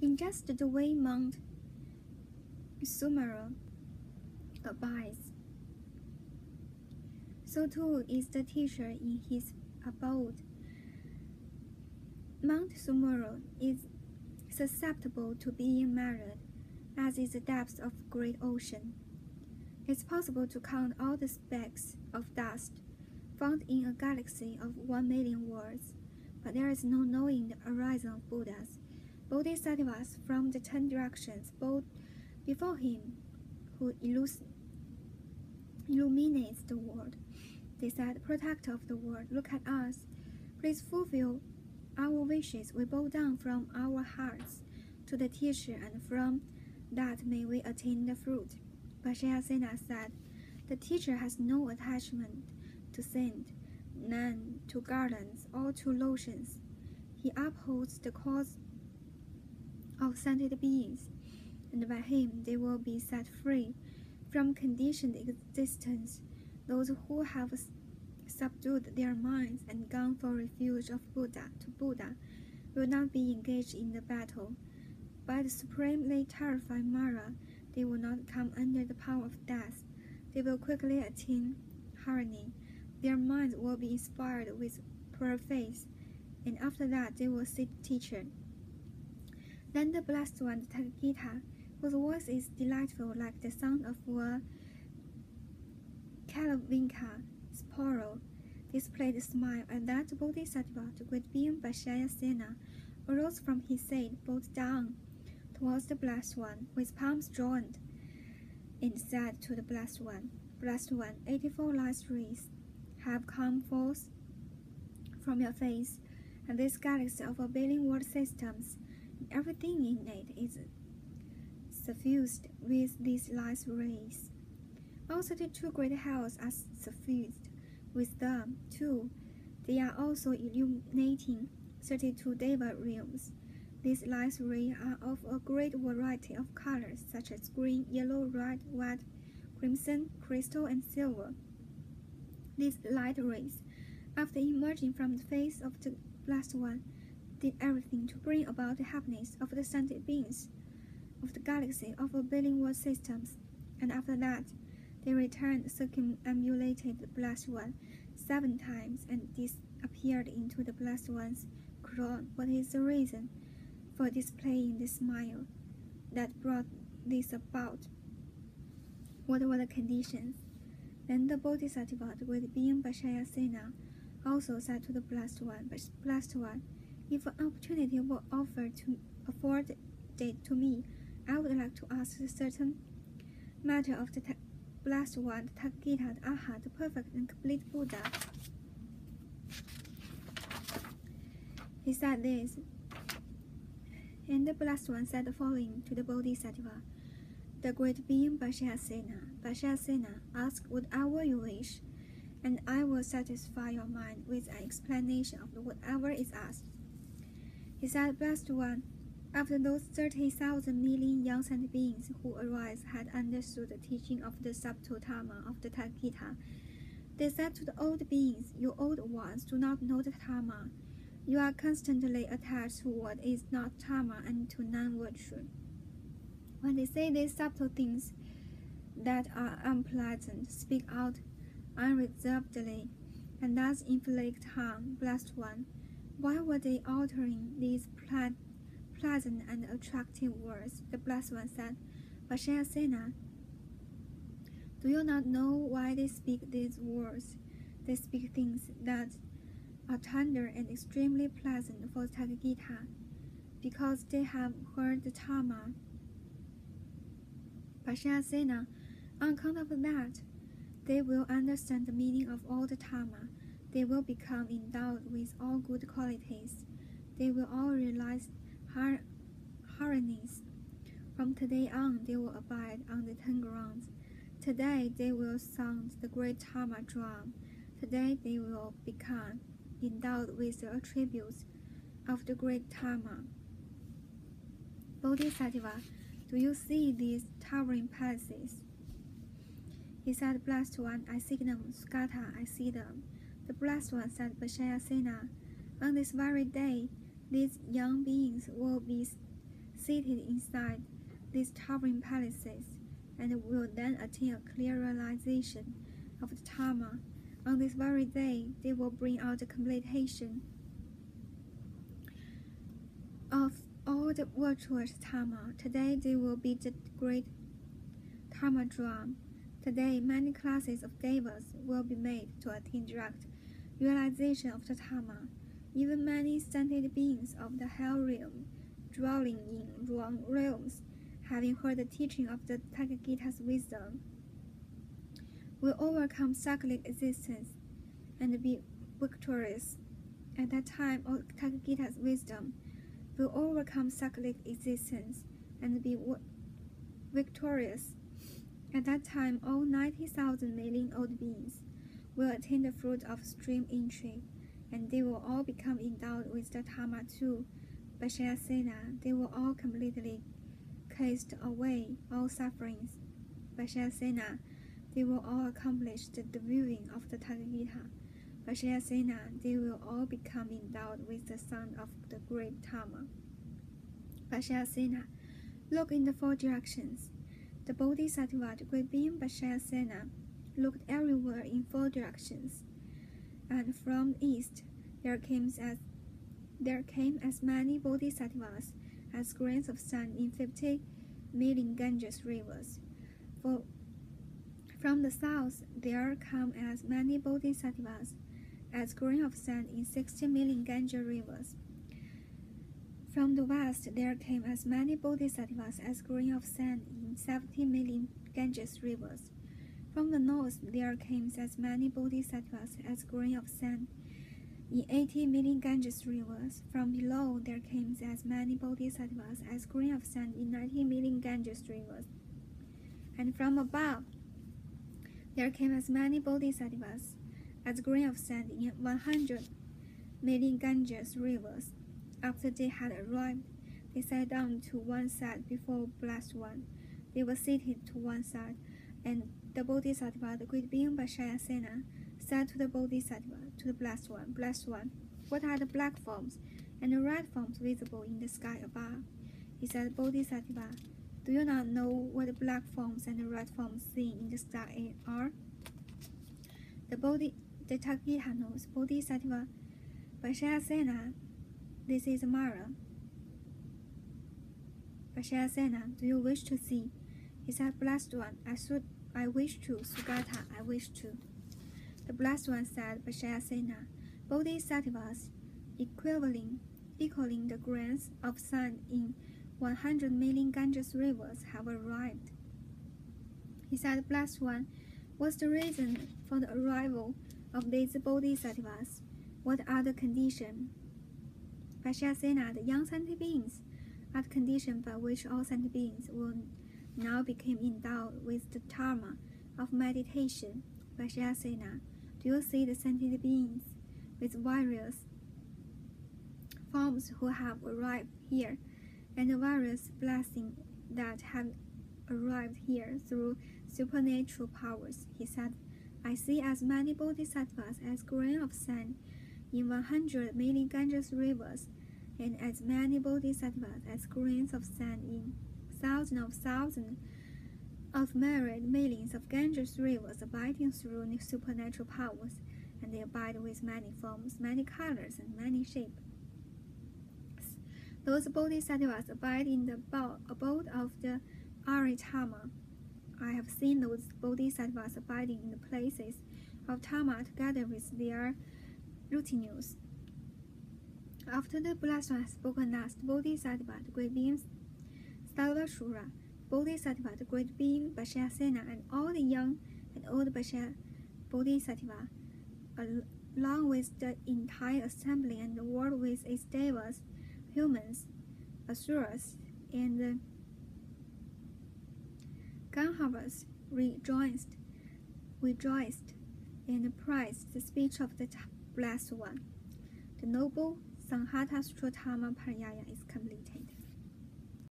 in just the way Mount Sumeru abides. So too is the teacher in his abode. Mount Sumeru is susceptible to being measured, as is the depth of a great ocean. It's possible to count all the specks of dust found in a galaxy of 1,000,000 worlds, but there is no knowing the horizon of Buddhas, Bodhisattvas from the 10 directions before him, who illuminates the world. They said, "Protector of the world, look at us. Please fulfill our wishes. We bow down from our hearts to the teacher, and from that may we attain the fruit." But Shayasena said, "The teacher has no attachment to scent, none to garlands or to lotions. He upholds the cause of scented beings, and by him they will be set free from conditioned existence. Those who have subdued their minds and gone for refuge to Buddha will not be engaged in the battle. By the supremely terrifying Mara, they will not come under the power of death. They will quickly attain harmony. Their minds will be inspired with pure faith, and after that they will seek teacher." Then the blessed one, the Tathagata, whose voice is delightful like the sound of a Kalavinka sparrow, displayed a smile at that Bodhisattva. The great being Vajrayasena arose from his seat, bowed down towards the blessed one, with palms joined, and said to the blessed one, "Blessed one, 84 light rays have come forth from your face, and this galaxy of 1,000,000,000 world systems, and everything in it is suffused with these light rays. All 32 great hells are suffused with them, too. They are also illuminating 32 Deva realms. These light rays are of a great variety of colors, such as green, yellow, red, white, crimson, crystal, and silver. These light rays, after emerging from the face of the Blessed One, did everything to bring about the happiness of the sentient beings of the galaxy of 1,000,000,000 world systems, and after that they returned, circumambulated the Blessed One 7 times, and disappeared into the Blessed One's crown. What is the reason for displaying the smile that brought this about? What were the conditions?" Then the Bodhisattva, the great being Vajrayasena, also said to the Blessed One, "Blessed One, if an opportunity were afforded to me, I would like to ask a certain matter of the Blessed One, the Tathagata, the Arhat, the perfect and complete Buddha." He said this, and the Blessed One said the following to the Bodhisattva, the great being Vajrayasena. "Vajrayasena, ask whatever you wish, and I will satisfy your mind with an explanation of whatever is asked." He said, "Blessed One, after those 30,000 million young sentient beings who arise had understood the teaching of the subtle Dharma of the Tathagata, they said to the old beings, 'You old ones do not know the Dharma. You are constantly attached to what is not Dharma and to non-virtue. When they say these subtle things that are unpleasant, speak out unreservedly, and thus inflict harm. Blessed One, why were they uttering these pleasant and attractive words?" The Blessed One said, "Vajrayasena, do you not know why they speak these words? They speak things that are tender and extremely pleasant for the Tathagata, because they have heard the Dharma. Vajrayasena, on account of that, they will understand the meaning of all the Dharma. They will become endowed with all good qualities. They will all realize harmonies. From today on, they will abide on the 10 grounds. Today, they will sound the great Dharma drum. Today, they will become endowed with the attributes of the great Dharma. Bodhisattva, do you see these towering palaces?" He said, "Blessed One, I see them. Saghata, I see them." The Blessed One said, "Vajrayasena, on this very day, these young beings will be seated inside these towering palaces, and will then attain a clear realization of the Dharma. On this very day, they will bring out the completion of all the virtuous Dharma. Today, they will be the great Dharma drum. Today, many classes of devas will be made to attain direct realization of the Dharma. Even many sentient beings of the hell realm, dwelling in wrong realms, having heard the teaching of the Tathagata's wisdom, will overcome cyclic existence and be victorious. At that time, all Tathagata's wisdom will overcome cyclic existence and be victorious. At that time, all 90,000 million old beings will attain the fruit of stream entry, and they will all become endowed with the Dharma too. Vajrayasena, they will all completely cast away all sufferings. Vajrayasena, they will all accomplish the viewing of the Tathagata. Vajrayasena, they will all become endowed with the sound of the great Dharma. Vajrayasena, look in the four directions. The Bodhisattva, the great being Vajrayasena, looked everywhere in four directions, and from the east there came as many bodhisattvas as grains of sand in 50 million Ganges rivers. From the south there come as many bodhisattvas as grains of sand in 60 million Ganges rivers. From the west there came as many bodhisattvas as grains of sand in 70 million Ganges rivers. From the north there came as many bodhisattvas as grains of sand in 80 million Ganges rivers. From below there came as many bodhisattvas as grains of sand in 90 million Ganges rivers. And from above there came as many bodhisattvas as grains of sand in 100 million Ganges rivers. After they had arrived, they sat down to one side before Blessed One. They were seated to one side, and the Bodhisattva, the great being Vajrayasena, said to the Bodhisattva, to the Blessed One, Blessed One, what are the black forms and the red forms visible in the sky above? He said, Bodhisattva, do you not know what the black forms and the red forms seen in the sky are? The Tathagata knows. Bodhisattva Vajrayasena, this is Mara. Vajrayasena, do you wish to see? He said, Blessed One, I wish to. Saghata, I wish to. The Blessed One said, Vajrayasena, bodhisattvas equaling the grains of sand in 100 million Ganges rivers have arrived. He said, Blessed One, what's the reason for the arrival of these bodhisattvas? What are the conditions? Vajrayasena, the young sentient beings, are the condition by which all sentient beings will now become endowed with the Dharma of meditation. Vajrayasena, do you see the sentient beings with various forms who have arrived here, and the various blessings that have arrived here through supernatural powers? He said, I see as many bodhisattvas as grains of sand in 100 million Ganges rivers, and as many bodhisattvas as grains of sand in thousands of myriad millions of Ganges rivers, abiding through supernatural powers, and they abide with many forms, many colors, and many shapes. Those bodhisattvas abide in the abode of the Aritama. I have seen those bodhisattvas abiding in the places of Dharma together with their rutinues. After the Blessed One has spoken thus, the Bodhisattva, the great being Sarvasura, Bodhisattva, the great being Vajrayasena, and all the young and old Bodhisattva, along with the entire assembly and the world with its devas, humans, asuras, and Gandharvas, rejoiced and praised the speech of the Blessed One. The noble Saghata Sutra Dharma Pariyaya is completed.